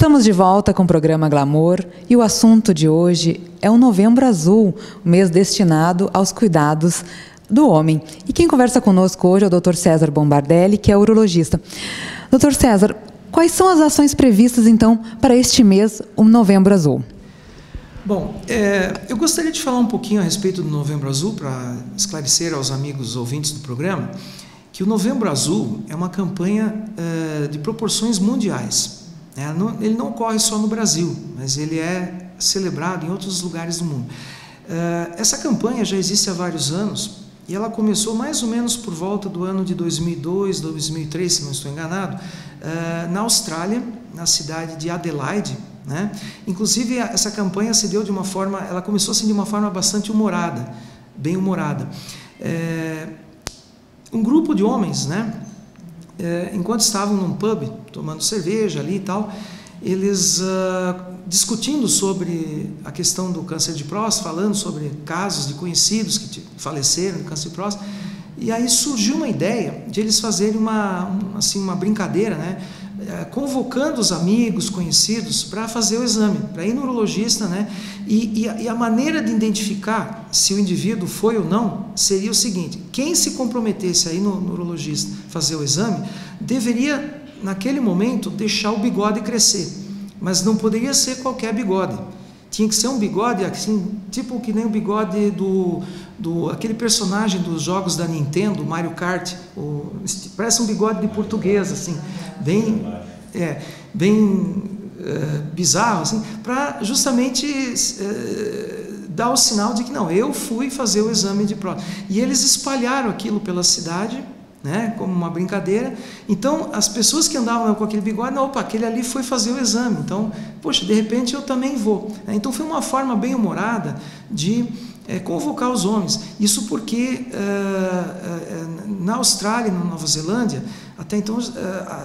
Estamos de volta com o programa Glamour e o assunto de hoje é o Novembro Azul, o mês destinado aos cuidados do homem. E quem conversa conosco hoje é o Dr. César Bombardelli, que é urologista. Dr. César, quais são as ações previstas, então, para este mês, o Novembro Azul? Bom, eu gostaria de falar um pouquinho a respeito do Novembro Azul, para esclarecer aos amigos ouvintes do programa, que o Novembro Azul é uma campanha de proporções mundiais. Ele não ocorre só no Brasil, mas ele é celebrado em outros lugares do mundo. Essa campanha já existe há vários anos e ela começou mais ou menos por volta do ano de 2002, 2003, se não estou enganado, na Austrália, na cidade de Adelaide, né? Inclusive, essa campanha se deu de uma forma, ela começou assim de uma forma bastante humorada, bem humorada. Um grupo de homens, né? Enquanto estavam num pub, tomando cerveja ali e tal, eles discutindo sobre a questão do câncer de próstata, falando sobre casos de conhecidos que faleceram de câncer de próstata, e aí surgiu uma ideia de eles fazerem uma brincadeira, né? Convocando os amigos, conhecidos, para fazer o exame, para ir no urologista, né? E a maneira de identificar se o indivíduo foi ou não seria o seguinte: quem se comprometesse a ir no urologista fazer o exame, deveria, naquele momento, deixar o bigode crescer, mas não poderia ser qualquer bigode. Tinha que ser um bigode, assim, tipo que nem o bigode aquele personagem dos jogos da Nintendo, Mario Kart, parece um bigode de português, assim, bem bizarro, assim, para justamente dar o sinal de que não, eu fui fazer o exame de próstata. E eles espalharam aquilo pela cidade, né, como uma brincadeira. Então, as pessoas que andavam com aquele bigode, não, opa, aquele ali foi fazer o exame, então, poxa, de repente eu também vou. Então, foi uma forma bem humorada de convocar os homens. Isso porque na Austrália e na Nova Zelândia, até então,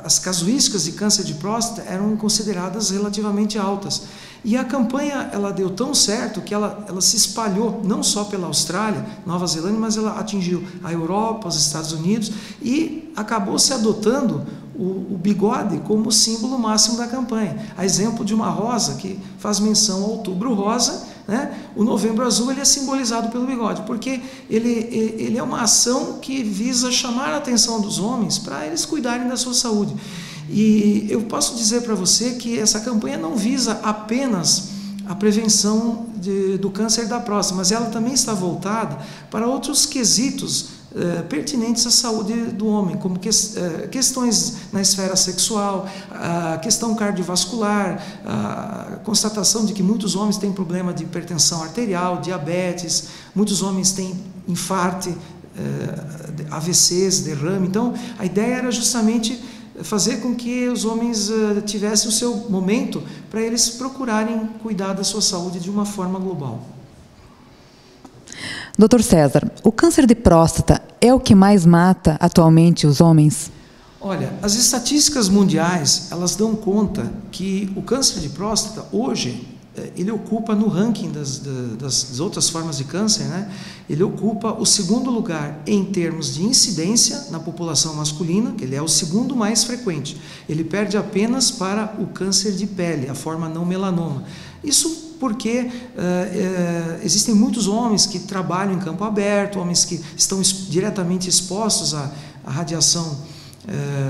as casuísticas de câncer de próstata eram consideradas relativamente altas. E a campanha ela deu tão certo que ela se espalhou não só pela Austrália, Nova Zelândia, mas ela atingiu a Europa, os Estados Unidos e acabou se adotando o bigode como símbolo máximo da campanha. A exemplo de uma rosa que faz menção ao Outubro Rosa, né? O Novembro Azul ele é simbolizado pelo bigode, porque ele é uma ação que visa chamar a atenção dos homens para eles cuidarem da sua saúde. E eu posso dizer para você que essa campanha não visa apenas a prevenção do câncer da próstata, mas ela também está voltada para outros quesitos pertinentes à saúde do homem, como questões na esfera sexual, a questão cardiovascular, a constatação de que muitos homens têm problema de hipertensão arterial, diabetes, muitos homens têm infarto, AVCs, derrame. Então, a ideia era justamente fazer com que os homens tivessem o seu momento para eles procurarem cuidar da sua saúde de uma forma global. Dr. César, o câncer de próstata é o que mais mata atualmente os homens? Olha, as estatísticas mundiais, elas dão conta que o câncer de próstata, hoje, ele ocupa no ranking das outras formas de câncer, né? Ele ocupa o segundo lugar em termos de incidência na população masculina, que ele é o segundo mais frequente. Ele perde apenas para o câncer de pele, a forma não melanoma. Isso porque existem muitos homens que trabalham em campo aberto, homens que estão diretamente expostos à radiação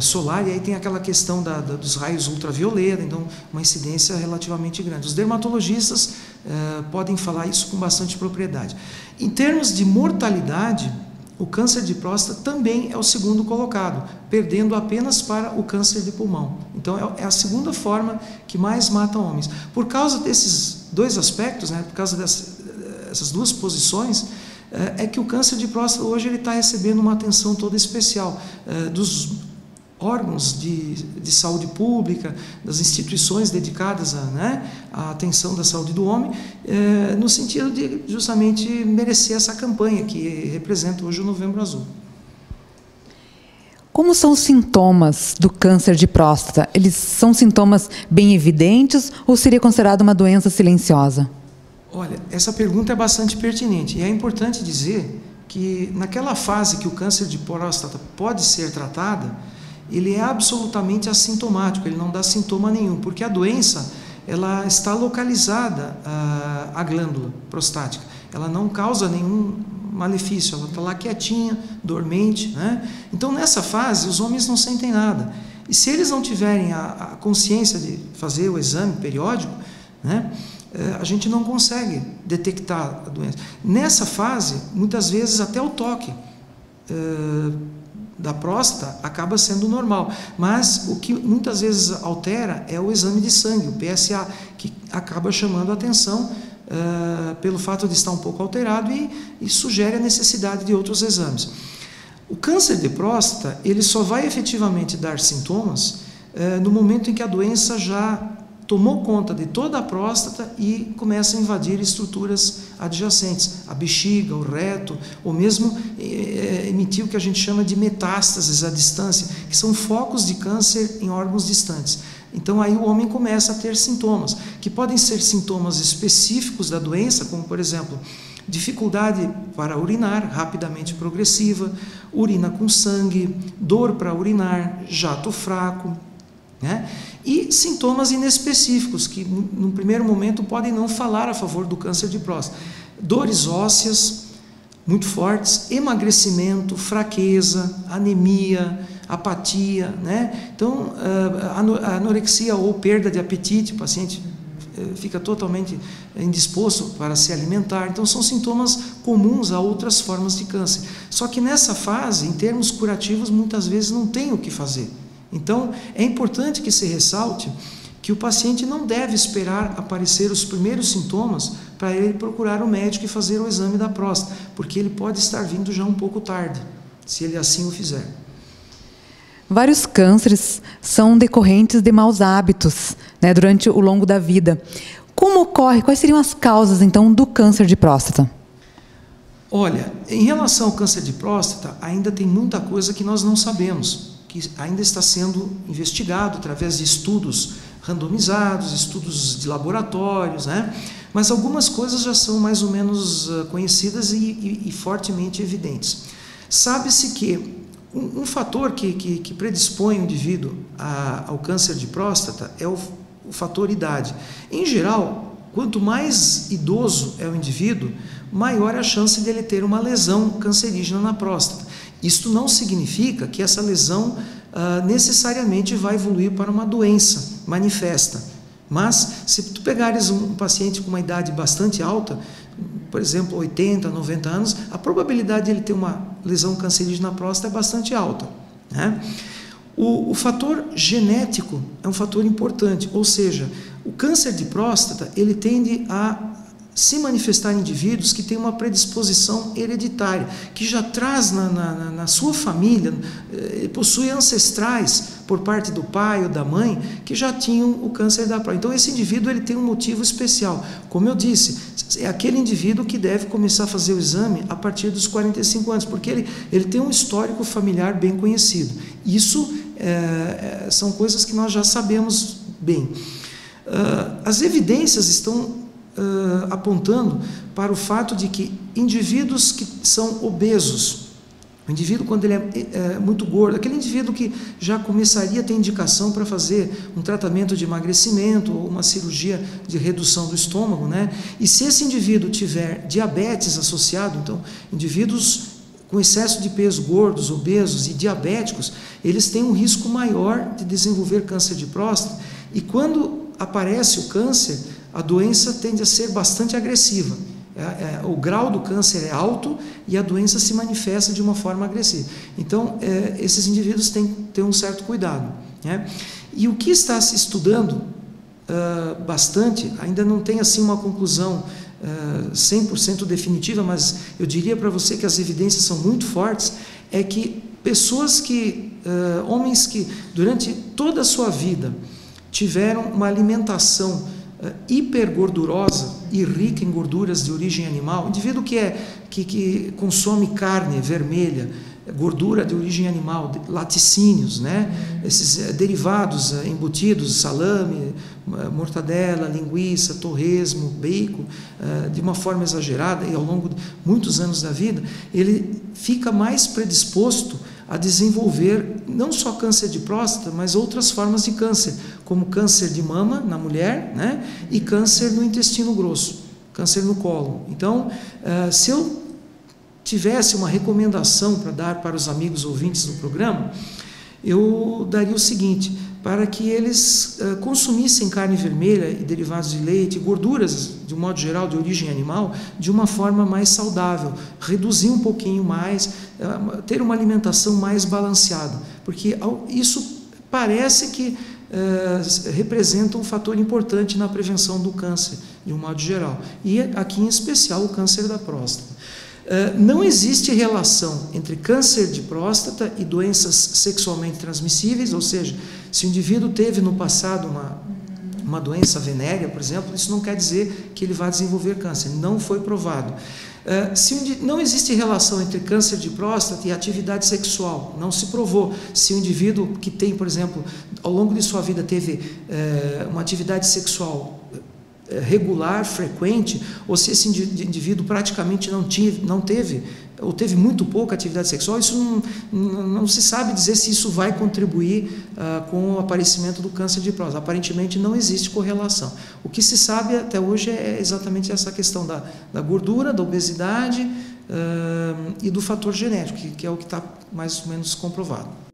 solar, e aí tem aquela questão dos raios ultravioleta, então uma incidência relativamente grande. Os dermatologistas podem falar isso com bastante propriedade. Em termos de mortalidade, o câncer de próstata também é o segundo colocado, perdendo apenas para o câncer de pulmão. Então é a segunda forma que mais mata homens. Por causa desses dois aspectos, né, por causa dessas duas posições, é que o câncer de próstata hoje ele está recebendo uma atenção toda especial dos órgãos de saúde pública, das instituições dedicadas à atenção da saúde do homem, no sentido de justamente merecer essa campanha que representa hoje o Novembro Azul. Como são os sintomas do câncer de próstata? Eles são sintomas bem evidentes ou seria considerado uma doença silenciosa? Olha, essa pergunta é bastante pertinente e é importante dizer que naquela fase que o câncer de próstata pode ser tratada, ele é absolutamente assintomático, ele não dá sintoma nenhum, porque a doença ela está localizada à glândula prostática, ela não causa nenhum malefício, ela está lá quietinha, dormente, né? Então nessa fase os homens não sentem nada, e se eles não tiverem a consciência de fazer o exame periódico, né, a gente não consegue detectar a doença. Nessa fase, muitas vezes até o toque da próstata acaba sendo normal, mas o que muitas vezes altera é o exame de sangue, o PSA, que acaba chamando a atenção pelo fato de estar um pouco alterado e sugere a necessidade de outros exames. O câncer de próstata, ele só vai efetivamente dar sintomas no momento em que a doença já tomou conta de toda a próstata e começa a invadir estruturas adjacentes, a bexiga, o reto, ou mesmo emitir o que a gente chama de metástases à distância, que são focos de câncer em órgãos distantes. Então aí o homem começa a ter sintomas, que podem ser sintomas específicos da doença, como por exemplo, dificuldade para urinar, rapidamente progressiva, urina com sangue, dor para urinar, jato fraco, né? E sintomas inespecíficos, que no primeiro momento podem não falar a favor do câncer de próstata. Dores ósseas muito fortes, emagrecimento, fraqueza, anemia, apatia, né? Então, anorexia ou perda de apetite, o paciente fica totalmente indisposto para se alimentar. Então, são sintomas comuns a outras formas de câncer. Só que nessa fase, em termos curativos, muitas vezes não tem o que fazer. Então, é importante que se ressalte que o paciente não deve esperar aparecer os primeiros sintomas para ele procurar o médico e fazer o exame da próstata, porque ele pode estar vindo já um pouco tarde, se ele assim o fizer. Vários cânceres são decorrentes de maus hábitos, né, durante o longo da vida. Como ocorre? Quais seriam as causas, então, do câncer de próstata? Olha, em relação ao câncer de próstata, ainda tem muita coisa que nós não sabemos, que ainda está sendo investigado através de estudos randomizados, estudos de laboratórios, né? Mas algumas coisas já são mais ou menos conhecidas e fortemente evidentes. Sabe-se que um fator que predispõe o indivíduo ao câncer de próstata é o fator idade. Em geral, quanto mais idoso é o indivíduo, maior é a chance de ele ter uma lesão cancerígena na próstata. Isto não significa que essa lesão necessariamente vai evoluir para uma doença manifesta. Mas, se tu pegares um paciente com uma idade bastante alta, por exemplo, 80, 90 anos, a probabilidade de ele ter uma lesão cancerígena na próstata é bastante alta, né? O fator genético é um fator importante, ou seja, o câncer de próstata, ele tende a se manifestar em indivíduos que têm uma predisposição hereditária, que já traz na sua família, possui ancestrais por parte do pai ou da mãe que já tinham o câncer da próstata. Então esse indivíduo ele tem um motivo especial. Como eu disse, é aquele indivíduo que deve começar a fazer o exame a partir dos 45 anos, porque ele tem um histórico familiar bem conhecido. Isso são coisas que nós já sabemos bem. As evidências estão apontando para o fato de que indivíduos que são obesos, o indivíduo quando ele é muito gordo, aquele indivíduo que já começaria a ter indicação para fazer um tratamento de emagrecimento ou uma cirurgia de redução do estômago, né? E se esse indivíduo tiver diabetes associado, então indivíduos com excesso de peso, gordos, obesos e diabéticos, eles têm um risco maior de desenvolver câncer de próstata, e quando aparece o câncer, a doença tende a ser bastante agressiva. O grau do câncer é alto e a doença se manifesta de uma forma agressiva. Então, esses indivíduos têm que ter um certo cuidado, né? E o que está se estudando bastante, ainda não tem assim uma conclusão 100% definitiva, mas eu diria para você que as evidências são muito fortes, é que pessoas homens que durante toda a sua vida tiveram uma alimentação hipergordurosa e rica em gorduras de origem animal, indivíduo que consome carne vermelha, gordura de origem animal, laticínios, né? Esses derivados embutidos, salame, mortadela, linguiça, torresmo, bacon, de uma forma exagerada e ao longo de muitos anos da vida, ele fica mais predisposto a desenvolver não só câncer de próstata, mas outras formas de câncer, como câncer de mama na mulher, né? E câncer no intestino grosso, câncer no colo. Então, se eu tivesse uma recomendação para dar para os amigos ouvintes do programa, eu daria o seguinte: para que eles consumissem carne vermelha e derivados de leite, gorduras, de um modo geral, de origem animal, de uma forma mais saudável, reduzir um pouquinho mais, ter uma alimentação mais balanceada, porque isso parece que representa um fator importante na prevenção do câncer, de um modo geral, e aqui em especial o câncer da próstata. Não existe relação entre câncer de próstata e doenças sexualmente transmissíveis, ou seja, se o indivíduo teve no passado uma doença venérea, por exemplo, isso não quer dizer que ele vai desenvolver câncer, não foi provado. Não existe relação entre câncer de próstata e atividade sexual, não se provou. Se o indivíduo que tem, por exemplo, ao longo de sua vida teve uma atividade sexual regular, frequente, ou se esse indivíduo praticamente não teve, ou teve muito pouca atividade sexual, isso não se sabe dizer se isso vai contribuir com o aparecimento do câncer de próstata. Aparentemente não existe correlação. O que se sabe até hoje é exatamente essa questão da gordura, da obesidade e do fator genético, que é o que está mais ou menos comprovado.